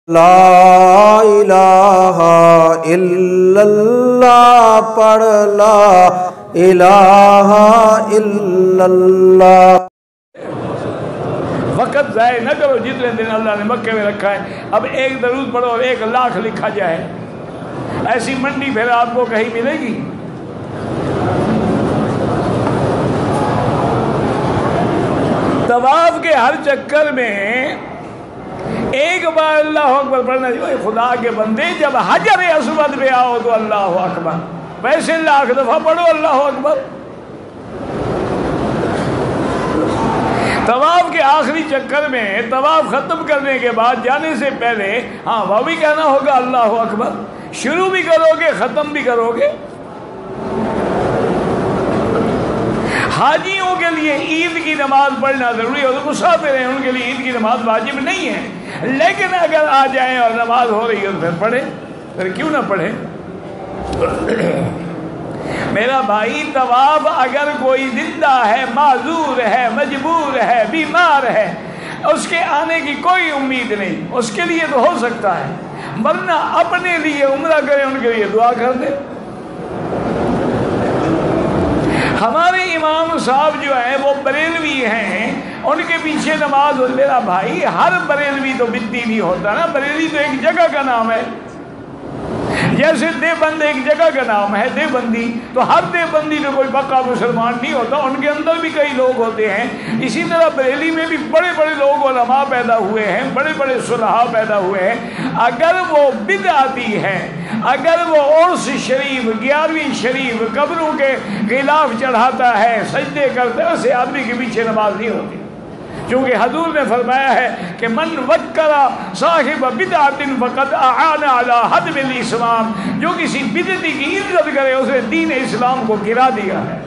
لا الہ الا اللہ پڑھ لا الہ الا اللہ۔ وقت ضائع نہ کرو جتنے دن اللہ نے مکے میں رکھا ہے۔ اب ایک درود پڑھو اور 1,00,000 لکھا جائے، ایسی منڈی پھر آپ کو کہیں ملے گی؟ طواف کے ہر چکر میں ایک بار اللہ اکبر پڑھنا چاہیے۔ خدا کے بندے جب حجر اسود پہ آؤ تو اللہ اکبر، ویسے 1,00,000 دفعہ پڑھو اللہ اکبر۔ طواف کے آخری چکر میں طواف ختم کرنے کے بعد جانے سے پہلے وہ بھی کہنا ہوگا اللہ اکبر۔ شروع بھی کرو گے ختم بھی کرو گے۔ حاجیوں کے لیے عید کی نماز پڑھنا ضروری ہے، مسافر ہیں ان کے لیے عید کی نماز واجب نہیں ہے، لیکن اگر آ جائیں اور نماز ہو رہی ہے تو پھر پڑھیں، پھر کیوں نہ پڑھیں؟ میرا بھائی طواف اگر کوئی زندہ ہے، معذور ہے، مجبور ہے، بیمار ہے، اس کے آنے کی کوئی امید نہیں، اس کے لیے تو ہو سکتا ہے، ورنہ اپنے لیے عمرہ کریں، ان کے لیے دعا کر دیں۔ ہمارے امام صاحب جو ہیں وہ بریلوی ہیں، ان کے پیچھے نماز ہو۔ میرا بھائی ہر بریلوی تو بدی نہیں ہوتا نا، بریلوی تو ایک جگہ کا نام ہے، جیسے دیوبند ایک جگہ کا نام ہے دیوبندی، تو ہر دیوبندی تو کوئی پکا مسلمان نہیں ہوتا، ان کے اندر بھی کئی لوگ ہوتے ہیں۔ اسی طرح بریلی میں بھی بڑے بڑے لوگ علماء پیدا ہوئے ہیں، بڑے بڑے صلحاء پیدا ہوئے ہیں۔ اگر وہ بدعتی ہے، اگر وہ عرس شریف، 11ویں شریف، قبروں کے غلاف چڑھاتا ہے، سجدے کرتا ہے، اسے آدمی کے پیچھے نماز نہیں ہوتی، کیونکہ حضور نے فرمایا ہے کہ من وکر صاحب بدعت فقد اعان علی ہدم الاسلام، جو کسی بدعتی کی عزت کرے اسے دین اسلام کو گرا دیا ہے۔